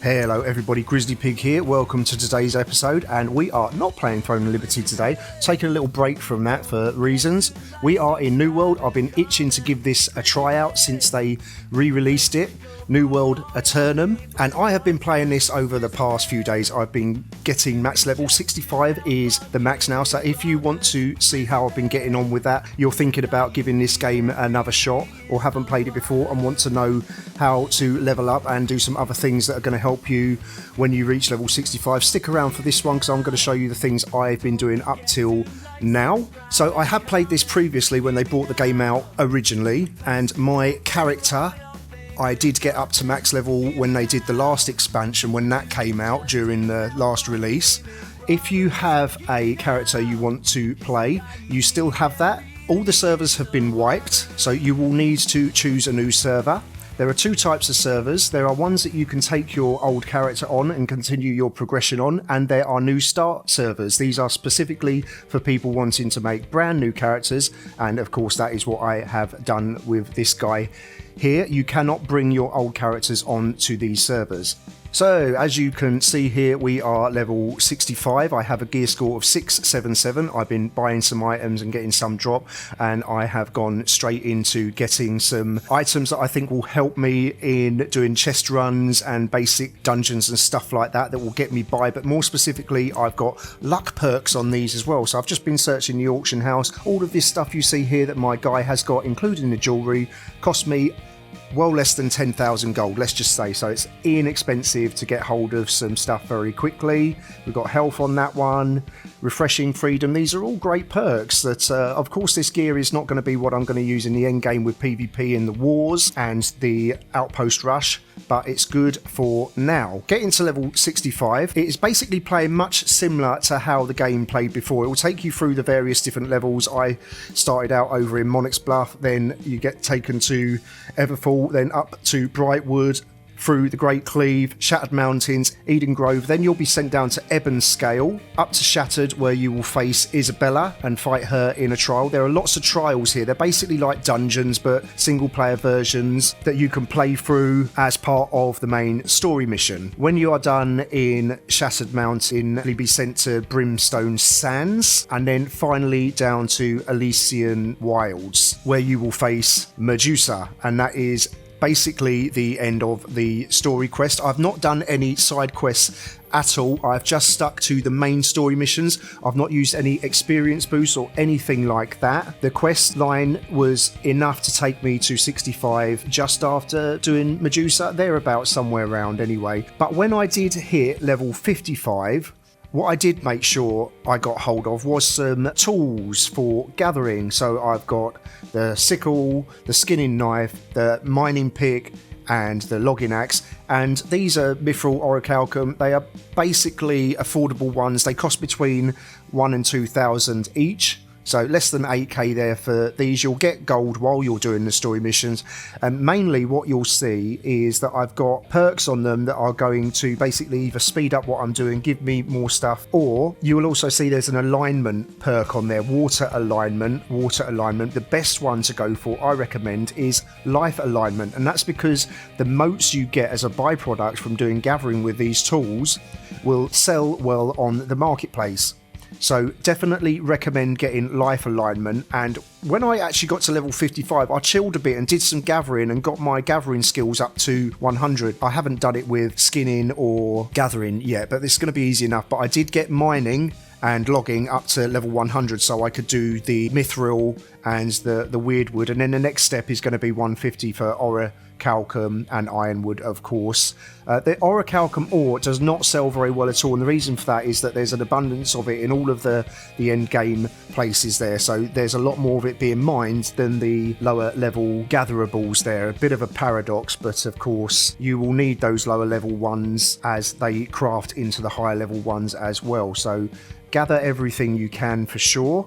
Hello everybody, Grizzly Pig here. Welcome to today's episode, and we are not playing Throne of Liberty today. Taking a little break from that for reasons. We are in New World. I've been itching to give this a try out since they re-released it. New World Aeternum, and I have been playing this over the past few days. I've been getting max level 65 is the max now, so if you want to see how I've been getting on with that, you're thinking about giving this game another shot or haven't played it before and want to know how to level up and do some other things that are going to help you when you reach level 65, stick around for this one because I'm going to show you the things I've been doing up till now. So I have played this previously when they brought the game out originally, and my character, I did get up to max level when they did the last expansion, when that came out during the last release. If you have a character you want to play, you still have that. All the servers have been wiped, so you will need to choose a new server. There are two types of servers. There are ones that you can take your old character on and continue your progression on, and there are new start servers. These are specifically for people wanting to make brand new characters, and of course that is what I have done with this guy here. You cannot bring your old characters on to these servers. So, as you can see here, we are level 65. I have a gear score of 677. I've been buying some items and getting some drop, and I have gone straight into getting some items that I think will help me in doing chest runs and basic dungeons and stuff like that will get me by. But more specifically, I've got luck perks on these as well. So I've just been searching the auction house. All of this stuff you see here that my guy has got, including the jewellery, cost me well less than 10,000 gold, let's just say. So it's inexpensive to get hold of some stuff very quickly. We've got health on that one, refreshing freedom. These are all great perks that of course this gear is not going to be what I'm going to use in the end game with PvP in the wars and the outpost rush, but it's good for now. Getting to level 65, it is basically playing much similar to how the game played before. It will take you through the various different levels. I started out over in Monarch's Bluff, then you get taken to Everfall, then up to Brightwood, through the Great Cleave, Shattered Mountains, Eden Grove. Then you'll be sent down to Ebon Scale, up to Shattered, where you will face Isabella and fight her in a trial. There are lots of trials here. They're basically like dungeons, but single player versions that you can play through as part of the main story mission. When you are done in Shattered Mountain, you'll be sent to Brimstone Sands, and then finally down to Elysian Wilds, where you will face Medusa, and that is basically the end of the story quest. I've not done any side quests at all. I've just stuck to the main story missions. I've not used any experience boosts or anything like that. The quest line was enough to take me to 65 just after doing Medusa, thereabouts somewhere around anyway. But when I did hit level 55, what I did make sure I got hold of was some tools for gathering. So I've got the sickle, the skinning knife, the mining pick, and the logging axe. And these are mithril orichalcum. They are basically affordable ones. They cost between 1,000 and 2,000 each. So less than 8k there for these. You'll get gold while you're doing the story missions, and mainly what you'll see is that I've got perks on them that are going to basically either speed up what I'm doing, give me more stuff, or you will also see there's an alignment perk on there, water alignment. The best one to go for, I recommend, is life alignment, and that's because the motes you get as a byproduct from doing gathering with these tools will sell well on the marketplace. So definitely recommend getting life alignment. And when I actually got to level 55, I chilled a bit and did some gathering and got my gathering skills up to 100. I haven't done it with skinning or gathering yet, but it's going to be easy enough. But I did get mining and logging up to level 100, so I could do the mithril and the weirdwood, and then the next step is going to be 150 for orichalcum and ironwood, of course. The orichalcum ore does not sell very well at all, and the reason for that is that there's an abundance of it in all of the end game places there, so there's a lot more of it being mined than the lower level gatherables there. A bit of a paradox, but of course you will need those lower level ones as they craft into the higher level ones as well, so gather everything you can for sure.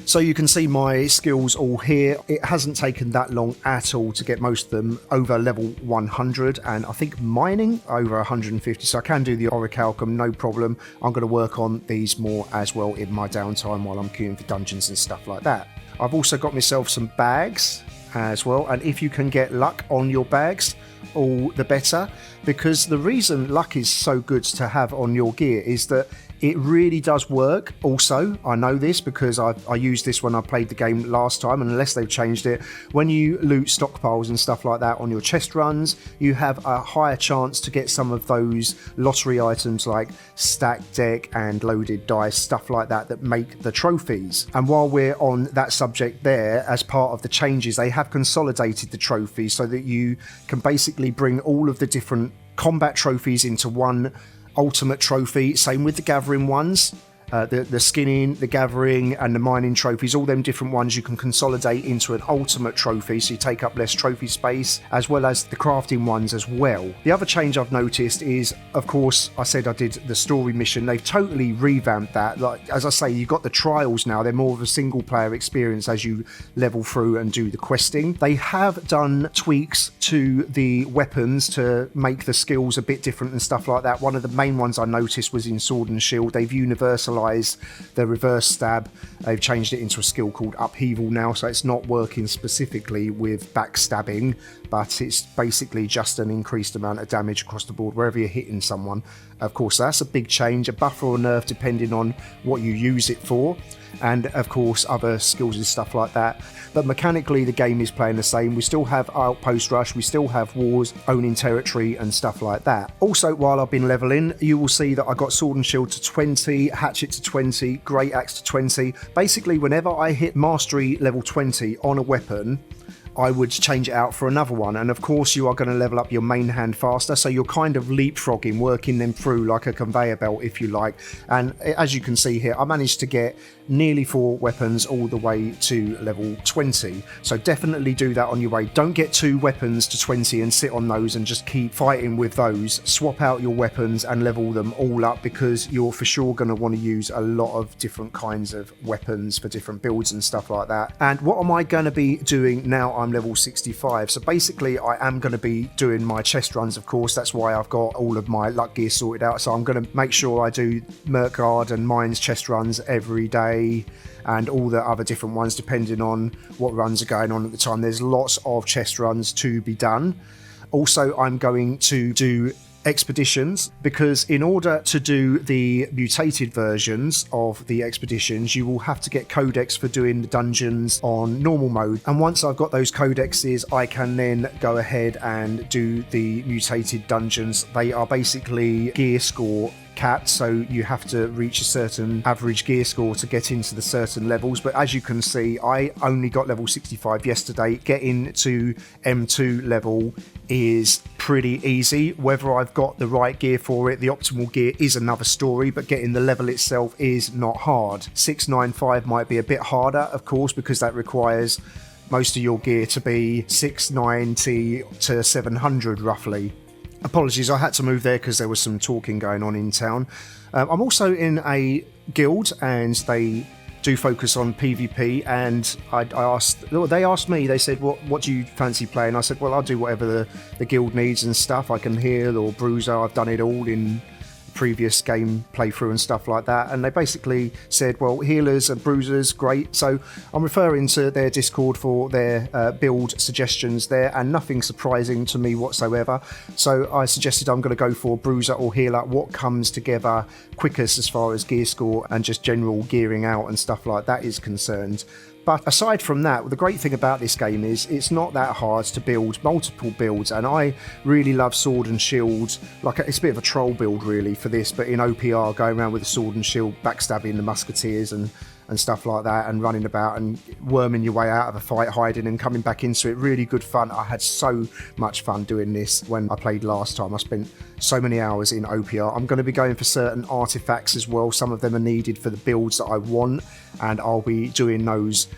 So you can see my skills all here. It hasn't taken that long at all to get most of them over level 100, and I think mining over 150, so I can do the orichalcum, no problem. I'm going to work on these more as well in my downtime while I'm queuing for dungeons and stuff like that. I've also got myself some bags as well, and if you can get luck on your bags, all the better, because the reason luck is so good to have on your gear is that it really does work. Also, I know this because I used this when I played the game last time, and unless they've changed it, when you loot stockpiles and stuff like that on your chest runs, you have a higher chance to get some of those lottery items like stacked deck and loaded dice, stuff like that, that make the trophies. And while we're on that subject there, as part of the changes, they have consolidated the trophies so that you can basically bring all of the different combat trophies into one ultimate trophy. Same with the gathering ones, the skinning, the gathering and the mining trophies, all them different ones you can consolidate into an ultimate trophy, so you take up less trophy space, as well as the crafting ones as well. The other change I've noticed is, of course, I said I did the story mission. They've totally revamped that. Like, as I say, you've got the trials now. They're more of a single player experience as you level through and do the questing. They have done tweaks to the weapons to make the skills a bit different and stuff like that. One of the main ones I noticed was in Sword and Shield. They've universalized the reverse stab. They've changed it into a skill called Upheaval now, so it's not working specifically with backstabbing, but it's basically just an increased amount of damage across the board wherever you're hitting someone. Of course, that's a big change, a buff or a nerf depending on what you use it for, and of course other skills and stuff like that. But mechanically the game is playing the same. We still have Outpost Rush, we still have wars, owning territory and stuff like that. Also, while I've been leveling, you will see that I got Sword and Shield to 20, Hatchet to 20, Great Axe to 20. Basically, whenever I hit Mastery level 20 on a weapon, I would change it out for another one. And of course you are going to level up your main hand faster, so you're kind of leapfrogging, working them through like a conveyor belt, if you like. And as you can see here, I managed to get nearly 4 weapons all the way to level 20. So definitely do that on your way. Don't get 2 weapons to 20 and sit on those and just keep fighting with those. Swap out your weapons and level them all up, because you're for sure going to want to use a lot of different kinds of weapons for different builds and stuff like that. And what am I going to be doing now I'm level 65? So basically I am going to be doing my chest runs, of course. That's why I've got all of my luck gear sorted out. So I'm going to make sure I do Merkguard and Mines chest runs every day, and all the other different ones depending on what runs are going on at the time. There's lots of chest runs to be done. Also, I'm going to do expeditions, because in order to do the mutated versions of the expeditions, you will have to get codex for doing the dungeons on normal mode. And once I've got those codexes, I can then go ahead and do the mutated dungeons. They are basically gear score capped, so you have to reach a certain average gear score to get into the certain levels. But as you can see, I only got level 65 yesterday. Getting to M2 level is pretty easy. Whether I've got the right gear for it, the optimal gear, is another story, but getting the level itself is not hard. 695 might be a bit harder, of course, because that requires most of your gear to be 690 to 700 roughly. Apologies, I had to move there because there was some talking going on in town. I'm also in a guild, and they do focus on PvP, and they asked me, they said, what do you fancy playing? I said, well, I'll do whatever the guild needs and stuff. I can heal or bruiser. I've done it all in previous game playthrough and stuff like that. And they basically said, well, healers and bruisers, great. So I'm referring to their Discord for their build suggestions there, and nothing surprising to me whatsoever. So I suggested I'm going to go for bruiser or healer, what comes together quickest as far as gear score and just general gearing out and stuff like that is concerned. But aside from that, the great thing about this game is it's not that hard to build multiple builds, and I really love Sword and Shield. Like, it's a bit of a troll build really for this, but in OPR, going around with a Sword and Shield, backstabbing the musketeers and stuff like that, and running about and worming your way out of a fight, hiding and coming back into it. Really good fun. I had so much fun doing this when I played last time. I spent so many hours in OPR. I'm going to be going for certain artifacts as well. Some of them are needed for the builds that I want, and I'll be doing those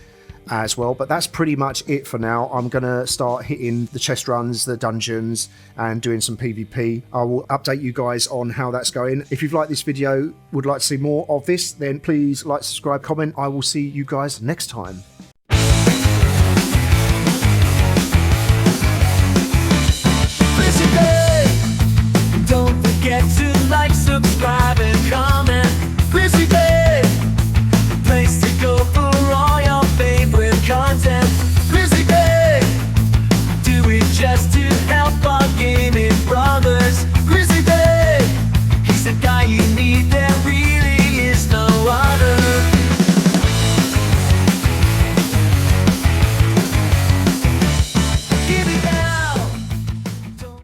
as well. But that's pretty much it for now. I'm going to start hitting the chest runs, the dungeons, and doing some PvP. I will update you guys on how that's going. If you've liked this video, would like to see more of this, then please like, subscribe, comment. I will see you guys next time.